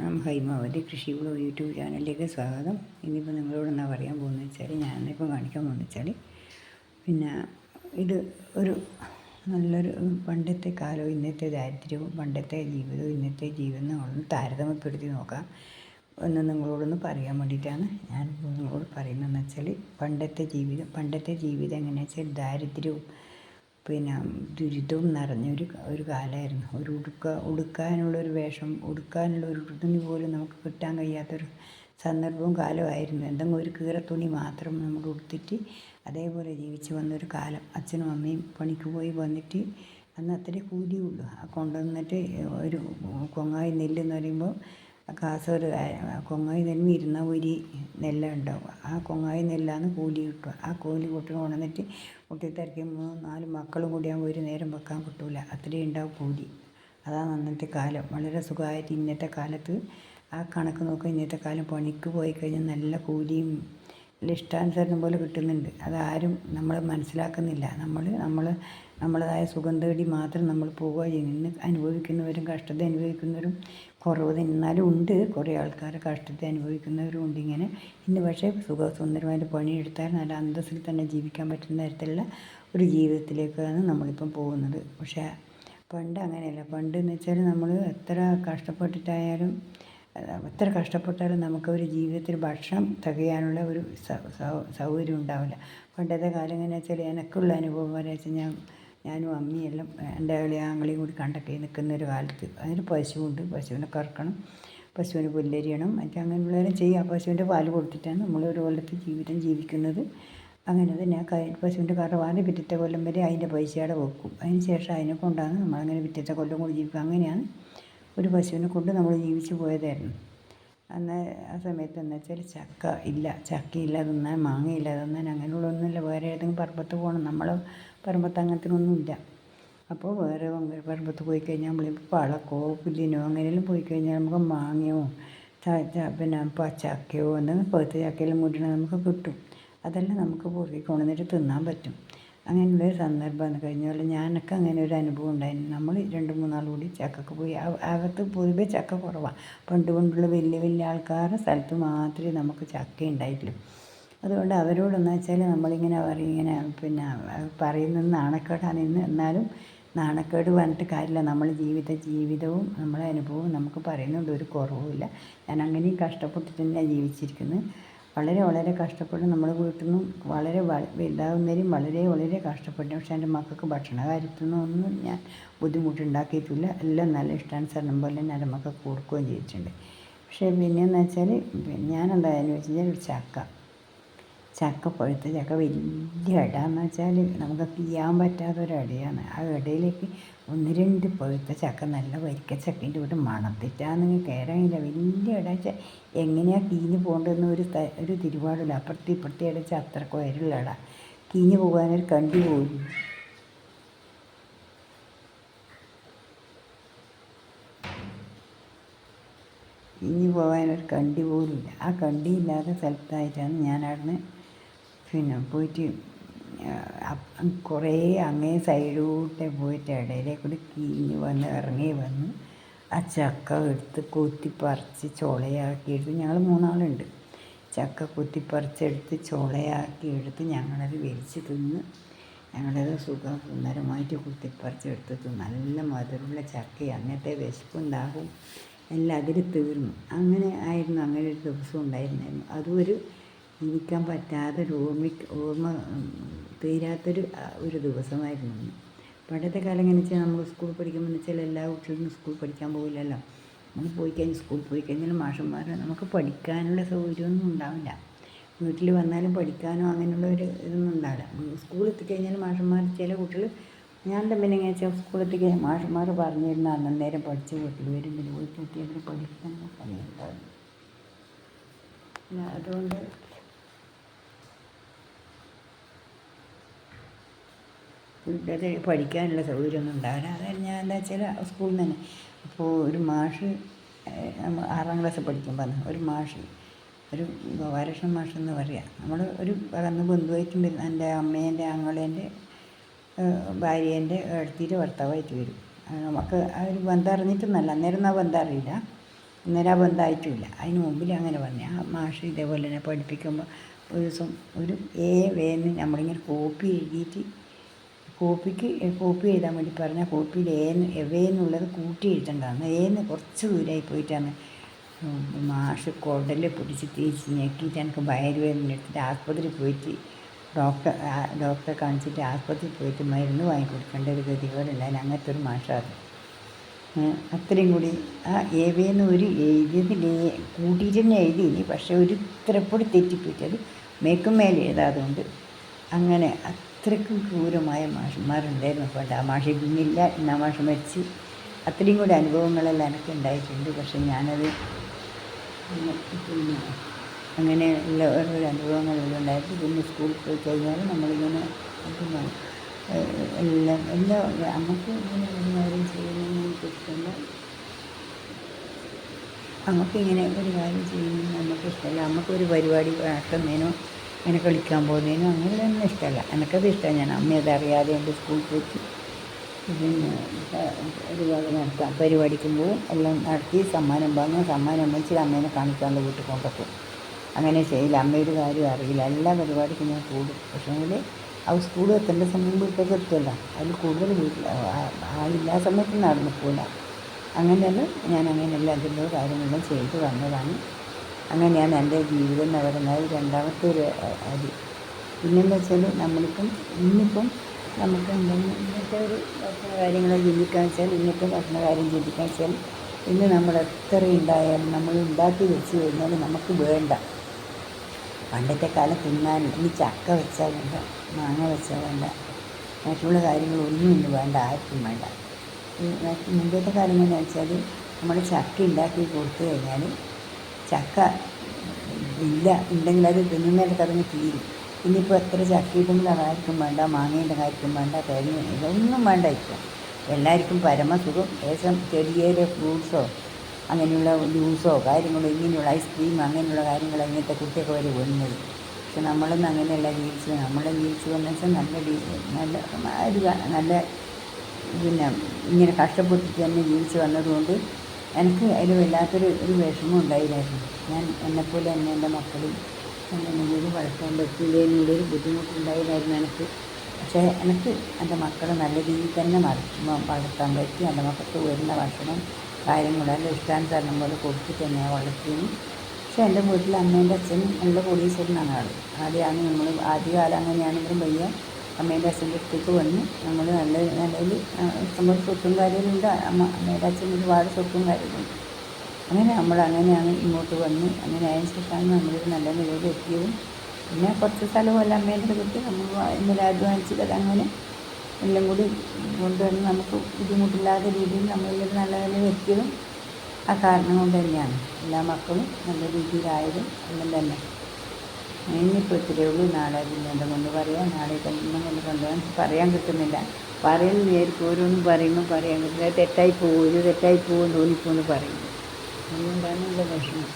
ഹൈമാവതി കൃഷി vlog YouTube ചാനലിലേക്ക് സ്വാഗതം. ഇനിയിപ്പോൾ നിങ്ങളോട് എന്നാ പറയാൻ പോകുന്നത് വെച്ചാൽ, ഞാനിപ്പോൾ കാണിക്കാൻ പോകുന്നത് വെച്ചാൽ, പിന്നെ ഇത് ഒരു നല്ലൊരു പണ്ടത്തെ കാലവും ഇന്നത്തെ ദാരിദ്ര്യവും പണ്ടത്തെ ജീവിതവും ഇന്നത്തെ ജീവിതവും ഒന്ന് താരതമ്യപ്പെടുത്തി നോക്കാം എന്ന് നിങ്ങളോടൊന്ന് പറയാൻ വേണ്ടിയിട്ടാണ് ഞാനിപ്പോൾ നിങ്ങളോട് പറയുന്നതെന്ന് വെച്ചാൽ, പണ്ടത്തെ ജീവിതം എങ്ങനെയാണെന്ന് വെച്ചാൽ ദാരിദ്ര്യവും പിന്നെ ദുരിതവും നിറഞ്ഞൊരു കാലമായിരുന്നു. ഉടുക്കാനുള്ളൊരു വേഷം, ഉടുക്കാനുള്ളൊരു തുണി പോലും നമുക്ക് കിട്ടാൻ കഴിയാത്തൊരു സന്ദർഭവും കാലമായിരുന്നു. എന്തെങ്കിലും ഒരു കീറത്തുണി മാത്രം നമ്മൾ ഉടുത്തിട്ട് അതേപോലെ ജീവിച്ച് വന്നൊരു കാലം. അച്ഛനും അമ്മയും പണിക്ക് പോയി വന്നിട്ട് അന്ന് അത്രേ കൂലിയുള്ളൂ. കൊണ്ടുവന്നിട്ട് ഒരു കൊങ്ങായി നെല്ലെന്ന് പറയുമ്പോൾ കാസൊരു കൊങ്ങായി നെല്ല് 2 നെല്ലുണ്ടാവും. ആ കൊങ്ങായി നെല്ലാണ് കൂലി കിട്ടുക. ആ കൂലി കൊണ്ടുവന്നിട്ട് കുട്ടിത്തിരക്കി 3-4 മക്കളും കൂടിയാകുമ്പോൾ ഒരു നേരം വെക്കാൻ കിട്ടില്ല. അത്രയും ഉണ്ടാവും കൂലി. അതാണ് അന്നത്തെ കാലം. വളരെ സുഖമായിട്ട് ഇന്നത്തെ കാലത്ത് ആ കണക്ക് നോക്കുക. ഇന്നത്തെ കാലം പണിക്ക് പോയി കഴിഞ്ഞാൽ നല്ല കൂലിയും ഇഷ്ടാനുസരണം പോലെ കിട്ടുന്നുണ്ട്. അതാരും നമ്മൾ മനസ്സിലാക്കുന്നില്ല. നമ്മളതായ സുഖം തേടി മാത്രം നമ്മൾ പോവുക ചെയ്യുന്നു. ഇന്ന് അനുഭവിക്കുന്നവരും കഷ്ടത അനുഭവിക്കുന്നവരും കുറവ് എന്നാലും ഉണ്ട്. കുറേ ആൾക്കാർ കഷ്ടത അനുഭവിക്കുന്നവരും ഉണ്ട്. ഇന്ന് പക്ഷേ സുന്ദരമായിട്ട് പണിയെടുത്താൽ നല്ല അന്തസ്സിൽ തന്നെ ജീവിക്കാൻ പറ്റുന്ന തരത്തിലുള്ള ഒരു ജീവിതത്തിലേക്കാണ് നമ്മളിപ്പം പോകുന്നത്. പക്ഷേ പണ്ട് അങ്ങനെയല്ല. പണ്ടെന്ന് വെച്ചാൽ നമ്മൾ എത്ര കഷ്ടപ്പെട്ടാലും നമുക്കൊരു ജീവിതത്തിൽ ഭക്ഷണം തികയാനുള്ള ഒരു സൗകര്യം ഉണ്ടാവില്ല. പണ്ടത്തെ കാലം എങ്ങനെയാണെന്ന് വെച്ചാൽ, എനിക്കുള്ള അനുഭവം പറയാ വെച്ചാൽ, ഞാനും അമ്മിയെല്ലാം എൻ്റെ ആങ്ങളെയും കൂടി കണ്ടൊക്കെ നിൽക്കുന്നൊരു കാലത്ത് അതിന് പശുവുണ്ട്. പശുവിനെ കറക്കണം, പശുവിന് പുല്ലരിയണം, അങ്ങനെയുള്ളവരും ചെയ്യും. ആ പശുവിൻ്റെ പാല് കൊടുത്തിട്ടാണ് നമ്മൾ ഒരു കൊല്ലത്ത് ജീവിതം ജീവിക്കുന്നത്. അങ്ങനെ തന്നെ പശുവിൻ്റെ കറവാണ് പിറ്റത്തെ കൊല്ലം വരെ അതിൻ്റെ പൈസയുടെ വെക്കും. അതിന് ശേഷം അതിനെ കൊണ്ടാണ് നമ്മളങ്ങനെ പിറ്റത്തെ കൊല്ലം കൂടി ജീവിക്കുക. അങ്ങനെയാണ് ഒരു പശുവിനെ കൊണ്ട് നമ്മൾ ജീവിച്ച് പോയതായിരുന്നു. അന്ന് ആ സമയത്ത് എന്ന് വെച്ചാൽ ചക്കയില്ല തിന്നാൻ, മാങ്ങയില്ല തിന്നാൻ, അങ്ങനെയുള്ളതൊന്നുമില്ല. വേറെ ഏതെങ്കിലും പറമ്പത്ത് പോകണം. നമ്മളെ പറമ്പത്ത് അങ്ങനത്തിനൊന്നുമില്ല. അപ്പോൾ വേറെ പറമ്പത്ത് പോയി കഴിഞ്ഞാൽ നമ്മളിപ്പോൾ പഴക്കോ പുല്ലിനോ അങ്ങനെയെല്ലാം പോയി കഴിഞ്ഞാൽ നമുക്ക് മാങ്ങയോ പിന്നെ ചക്കയോ എന്തെങ്കിലും പഴുത്ത ചക്കയെല്ലാം മുറിയണം നമുക്ക് കിട്ടും. അതെല്ലാം നമുക്ക് പൊറുക്കി കൊണ്ടുവന്നിട്ട് തിന്നാൻ പറ്റും. അങ്ങനെയുള്ളൊരു സന്ദർഭമാണ്. കഴിഞ്ഞ കൊല്ലം ഞാനൊക്കെ അങ്ങനെ ഒരു അനുഭവം ഉണ്ടായിരുന്നു. നമ്മൾ 2-3 നാൾ കൂടി ചക്കക്ക് പോയി. അകത്ത് പൊതുവെ ചക്ക കുറവാണ്. പണ്ടുള്ള വലിയ ആൾക്കാരുടെ സ്ഥലത്ത് മാത്രമേ നമുക്ക് ചക്ക ഉണ്ടായിട്ടുള്ളൂ. അതുകൊണ്ട് അവരോടെന്ന് വെച്ചാൽ നമ്മളിങ്ങനെ പറയും, പിന്നെ പറയുന്നത് നാണക്കേടാണ്. എന്നാലും നാണക്കേട് പറഞ്ഞിട്ട് കാര്യമില്ല. നമ്മളെ ജീവിതവും നമ്മളെ അനുഭവവും നമുക്ക് പറയുന്നുണ്ട്. ഒരു കുറവുമില്ല. ഞാൻ അങ്ങനെയും കഷ്ടപ്പെട്ടിട്ട് തന്നെയാണ് ജീവിച്ചിരിക്കുന്നത്. വളരെ കഷ്ടപ്പെട്ട് നമ്മൾ വീട്ടിൽ നിന്നും വലുതാവുന്നവരും വളരെ കഷ്ടപ്പെട്ടു. പക്ഷേ എൻ്റെ മക്കൾക്ക് ഭക്ഷണ കാര്യത്തിനൊന്നും ഞാൻ ബുദ്ധിമുട്ടുണ്ടാക്കിയിട്ടില്ല. എല്ലാം നല്ല ഇഷ്ടാനുസരണം പോലെ ഞാൻ എൻ്റെ മക്കൾക്ക് കൊടുക്കുകയും ചെയ്തിട്ടുണ്ട്. പക്ഷേ പിന്നെയെന്ന് വെച്ചാൽ, ഞാനെന്തായെന്ന് വെച്ച് കഴിഞ്ഞാൽ ഒരു പഴുത്ത ചക്ക വലിയ ഇടയെന്ന് വെച്ചാൽ നമുക്ക് ചെയ്യാൻ പറ്റാത്തൊരിടയാണ്. ആ ഇടയിലേക്ക് 1-2 പഴുത്ത ചക്ക നല്ല വരിക്കച്ചക്കേൻ്റെ കൂടെ മണത്തിട്ടാണെങ്കിൽ കയറാനില്ല. വലിയ ഇട വെച്ചാൽ എങ്ങനെയാണ് കീഞ്ഞ് പോകേണ്ടതെന്ന് ഒരു തിരുപാടില്ല. അപ്പുറത്തെ ഇടച്ചാൽ അത്രയ്ക്ക് വരലുള്ള ഇട. കീഞ്ഞ് പോകാനൊരു കണ്ടി പോലും ഇല്ല. ആ കണ്ടിയില്ലാത്ത സ്ഥലത്തായിട്ടാണ് ഞാൻ അവിടുന്ന് പിന്നെ പോയിട്ട് കുറേ അങ്ങേ സൈഡിലൂടെ പോയിട്ട് ഇടയിലേക്കൂടി ഇറങ്ങി വന്ന് ആ ചക്ക എടുത്ത് കൊത്തിപ്പറിച്ച് ചുളയാക്കി എടുത്ത്, ഞങ്ങൾ 3 ആളുണ്ട്. ചക്ക കൊത്തിപ്പറിച്ചെടുത്ത് ചുളയാക്കി എടുത്ത് ഞങ്ങളത് വലിച്ച് തിന്ന്. ഞങ്ങളത് സുന്ദരമായിട്ട് കുത്തിപ്പറിച്ചെടുത്ത് നല്ല മധുരമുള്ള ചക്ക. അങ്ങനത്തെ വിശപ്പുണ്ടാകും എല്ലാം അതിൽ തീർന്നു. അങ്ങനെ ഒരു ദിവസം ഉണ്ടായിരുന്നു. അതും ജീവിക്കാൻ പറ്റാത്തൊരു ഓർമ്മ തീരാത്തൊരു ദിവസമായിരുന്നു. പണ്ടത്തെ കാലം എങ്ങനെ വെച്ചാൽ, നമ്മൾ സ്കൂളിൽ പഠിക്കുമ്പോൾ വെച്ചാൽ എല്ലാ കുട്ടികളും സ്കൂളിൽ പഠിക്കാൻ പോകില്ലല്ലോ. നമ്മൾ സ്കൂളിൽ പോയി കഴിഞ്ഞാൽ മാഷന്മാർ നമുക്ക് പഠിക്കാനുള്ള സൗകര്യമൊന്നും ഉണ്ടാവില്ല. വീട്ടിൽ വന്നാലും പഠിക്കാനോ അങ്ങനെയുള്ള ഇതൊന്നും ഉണ്ടാവില്ല. സ്കൂളിൽ എത്തിക്കഴിഞ്ഞാൽ മാഷന്മാർ ചില കുട്ടികൾ, ഞാൻ പിന്നെ എങ്ങനെ വെച്ചാൽ സ്കൂളിൽ എത്തിക്കഴിഞ്ഞാൽ മാഷന്മാർ പറഞ്ഞിരുന്ന അന്നേരം പഠിച്ച് വീട്ടിൽ വരും. പിന്നെ വീട്ടിലെത്തിയവർ പഠിക്കാനുള്ള സമയമുണ്ടാവില്ല. അതുകൊണ്ട് വീട്ടിൽ പഠിക്കാനുള്ള സൗകര്യമൊന്നും ഉണ്ടാവില്ല. അതായത് ഞാൻ എന്താ വെച്ചാൽ സ്കൂളിൽ നിന്ന് തന്നെ. അപ്പോൾ ഒരു മാഷ്, 6-ാം ക്ലാസ്സിൽ പഠിക്കുമ്പോൾ ഒരു മാഷ്, ഒരു ഗോപാലകൃഷ്ണൻ മാഷെന്ന് പറയാം. നമ്മൾ അന്ന് ബന്ധുവായിട്ടും എൻ്റെ അമ്മേൻ്റെ ആങ്ങളേൻ്റെ ഭാര്യേൻ്റെ ഏടത്തിയുടെ ഭർത്താവായിട്ട് വരും. നമുക്ക് ആ ഒരു ബന്ധം അറിഞ്ഞിട്ടൊന്നല്ല. അന്നേരം ആ ബന്ധം അറിയില്ല. അന്നേരം ആ ബന്ധമായിട്ടുമില്ല. അതിന് മുമ്പിൽ അങ്ങനെ പറഞ്ഞു. ആ മാഷ് ഇതേപോലെ തന്നെ പഠിപ്പിക്കുമ്പോൾ ഒരു ദിവസം ഒരു വേന്ന് നമ്മളിങ്ങനെ കോപ്പി എഴുതിയിട്ട് കോപ്പി എഴുതാൻ വേണ്ടി പറഞ്ഞാൽ കോപ്പിയിൽ എന്നുള്ളത് കൂട്ടി എഴുതണ്ടാണ്. കുറച്ച് ദൂരമായി പോയിട്ടാണ് മാഷ് കുടൽ പിടിച്ച് തേച്ച് ഞെക്കിയിട്ട് എനിക്ക് വയറുവേദന എടുത്തിട്ട് ആസ്പത്രിയിൽ പോയിട്ട് ഡോക്ടറെ കാണിച്ചിട്ട് ആസ്പത്രിയിൽ പോയിട്ട് മരുന്ന് വാങ്ങിക്കൊടുക്കേണ്ട ഒരു ഗതികേടുണ്ടായിരുന്നു. അങ്ങനത്തെ ഒരു മാഷാണ്. അത്രയും കൂടി ആ ഏവേന്ന് ഒരു എഴുതിയതിൽ കൂട്ടിയിട്ട് തന്നെ എഴുതിയിനി, പക്ഷെ ഒരു ഇത്രപ്പൊടി തെറ്റിപ്പോയിട്ട് അത് മേലെ എഴുതാതുകൊണ്ട് അങ്ങനെ അത്രയ്ക്കും ക്രൂരമായ മാഷന്മാരുണ്ടായിരുന്നു. പണ്ട് ആ മാഷ് ഇന്നില്ല, ഇന്ന് ആ മാഷ് മരിച്ച്. അത്രയും കൂടി അനുഭവങ്ങളെല്ലാം എനിക്ക് ഉണ്ടായിട്ടുണ്ട്. പക്ഷെ ഞാനത് പിന്നെ അങ്ങനെ ഉള്ള ഓരോ അനുഭവങ്ങളെല്ലാം ഉണ്ടായിട്ട് പിന്നെ സ്കൂളിൽ പോയി കഴിഞ്ഞാൽ നമ്മളിങ്ങനെ പിന്നെ എല്ലാം നമുക്ക് ഇങ്ങനെ ഒരു കാര്യം ചെയ്യുന്നതിന് എനിക്കിഷ്ടമല്ല. നമുക്കിങ്ങനെ ഒരു കാര്യം ചെയ്യുന്നതിന് നമുക്കിഷ്ടമല്ല. നമുക്കൊരു പരിപാടി നടത്തുന്നതിനോ ഇങ്ങനെ കളിക്കാൻ പോകുന്നതിനോ അങ്ങനെയൊന്നും ഇഷ്ടമല്ല. എനിക്കത് ഇഷ്ടമാണ്. ഞാൻ അമ്മയത് അറിയാതെ എൻ്റെ സ്കൂളിൽ പോയിട്ട് പിന്നെ ഒരുപാട് നടത്താം, പരിപാടിക്കും പോവും, എല്ലാം നടത്തി സമ്മാനം വാങ്ങും, സമ്മാനം വെച്ച് അമ്മേനെ കാണിക്കാനുള്ള വീട്ടിൽ കൊണ്ടുപോകും. അങ്ങനെ ചെയ്യില്ല. അമ്മയൊരു കാര്യം അറിയില്ല. എല്ലാ പരിപാടിക്കും ഞാൻ കൂടും. പക്ഷേ ആ സ്കൂളിൽ എത്തേണ്ട സമയം വീട്ടിലേക്ക് എത്തുമല്ലോ, അതിൽ കൂടുതൽ വീട്ടിൽ ആളില്ലാ സമയത്ത് നടന്നു പോകില്ല. അങ്ങനെയെല്ലാം ഞാൻ അങ്ങനെയെല്ലാം അതിൻ്റെ കാര്യങ്ങളെല്ലാം ചെയ്തു വന്നതാണ്. അങ്ങനെയാണ് എൻ്റെ ജീവിതം എന്ന് പറയുന്നത്. രണ്ടാമത്തെ ഒരു അരി. പിന്നെന്ന് വെച്ചാൽ ഇന്നിപ്പം നമുക്ക് ഇന്നത്തെ ഒരു ഭക്ഷണ കാര്യങ്ങൾ ചിന്തിക്കാൻ വെച്ചാൽ ഇന്നത്തെ ഭക്ഷണ കാര്യം ചിന്തിക്കാൻ വെച്ചാൽ ഇന്ന് നമ്മൾ എത്ര ഉണ്ടായാലും നമ്മൾ ഉണ്ടാക്കി വെച്ച് കഴിഞ്ഞാൽ നമുക്ക് വേണ്ട. പണ്ടത്തെ കാലം തിന്നാൻ ഇനി ചക്ക വെച്ചാൽ വേണ്ട, മാങ്ങ വെച്ചാൽ വേണ്ട, മറ്റുള്ള കാര്യങ്ങളൊന്നും ഇന്ന് വേണ്ട, ആർക്കും വേണ്ട. മുമ്പത്തെ കാലം എങ്ങനെയാണെന്ന് വെച്ചാൽ നമ്മൾ ചക്ക ഉണ്ടാക്കി കൊടുത്തു കഴിഞ്ഞാൽ ചക്ക ഉണ്ടെങ്കിൽ അത് തിന്നുന്നേരത്ത് അതങ്ങ് തീരും. ഇനിയിപ്പോൾ എത്ര ചക്ക ഇട്ടെങ്കിലും അതാർക്കും വേണ്ട, മാങ്ങയുടെ കാര്യക്കും വേണ്ട, തേങ്ങ ഇതൊന്നും വേണ്ട. ഇപ്പം എല്ലാവർക്കും പരമസുഖം ചെറിയ ഫ്രൂട്ട്സോ അങ്ങനെയുള്ള ജ്യൂസോ കാര്യങ്ങളോ ഇങ്ങനെയുള്ള ഐസ്ക്രീം അങ്ങനെയുള്ള കാര്യങ്ങൾ ഇങ്ങനത്തെ കുട്ടിയൊക്കെ വരെ വേണ്ടുന്നത്. പക്ഷെ നമ്മളൊന്നും അങ്ങനെയല്ല ജീവിച്ചത്. നമ്മളെ ജീവിച്ചു വന്നു വെച്ചാൽ നല്ല പിന്നെ ഇങ്ങനെ കഷ്ടപ്പെട്ടിട്ട് തന്നെ ജീവിച്ച് വന്നതുകൊണ്ട് എനിക്ക് അതിൽ വല്ലാത്തൊരു വിഷമം ഉണ്ടായില്ലായിരുന്നു. ഞാൻ എന്നെപ്പോലെ തന്നെ എൻ്റെ മക്കളും എന്തെങ്കിലും വളർത്താൻ പറ്റില്ല എന്നുള്ളൊരു ബുദ്ധിമുട്ടുണ്ടായില്ലായിരുന്നു എനിക്ക്. പക്ഷേ എനിക്ക് എൻ്റെ മക്കളെ നല്ല രീതിയിൽ തന്നെ വളർത്താൻ പറ്റി. എൻ്റെ മക്കൾക്ക് വരുന്ന ഭക്ഷണം കാര്യങ്ങളെല്ലാം ഇഷ്ടാനുസരണം പോലെ കൊടുത്തിട്ട് തന്നെയാണ് വളർത്തിയത്. പക്ഷേ എൻ്റെ വീട്ടിൽ അമ്മേൻ്റെ അച്ഛനും നല്ല കോടീശ്വരനാണ് ആൾ. ആദ്യമാണ് നമ്മൾ ആദ്യകാലം അങ്ങനെയാണെങ്കിലും വയ്യ അമ്മേൻ്റെ അച്ഛൻ്റെ അടുത്തേക്ക് വന്ന് നമ്മൾ നല്ലതിൽ ഇഷ്ടംപോലെ സ്വത്തും കാര്യങ്ങളുണ്ട്. അമ്മേൻ്റെ അച്ഛന് ഒരുപാട് സ്വത്തും കാര്യങ്ങളുണ്ട്. അങ്ങനെ അങ്ങനെയാണ് ഇങ്ങോട്ട് വന്ന് അങ്ങനെ അതിന് ശേഷമാണ് നമ്മളൊരു നല്ല നിലയിൽ എത്തിയതും. പിന്നെ കുറച്ച് സ്ഥലമല്ല അമ്മേൻ്റെ കിട്ടി നമ്മൾ ഇന്നലെ അധ്വാനിച്ചത് അങ്ങനെ എല്ലാം കൂടി കൊണ്ടുവന്ന് നമുക്ക് ബുദ്ധിമുട്ടില്ലാത്ത രീതിയിൽ നമ്മളൊരു നല്ല നിലയിൽ എത്തിയതും ആ കാരണം കൊണ്ട് തന്നെയാണ്. എല്ലാ മക്കളും നല്ല രീതിയിലായതും എല്ലാം തന്നെ. ഇനിയിപ്പോൾ ഇത്രയേ ഉള്ളൂ. നാളെ പിന്നെ എന്തെങ്കിലും പറയാം. നാളെ എന്തെങ്കിലും കൊണ്ടുപോകാൻ പറയാൻ കിട്ടുന്നില്ല. പറയുന്നത് വിചാരിക്കും ഓരോന്നും പറയുമ്പോൾ പറയാൻ കിട്ടുന്നില്ല. തെറ്റായി പോകും തോന്നിപ്പോന്ന് പറയുന്നു. അതുകൊണ്ടാണ് എൻ്റെ വിഷമം.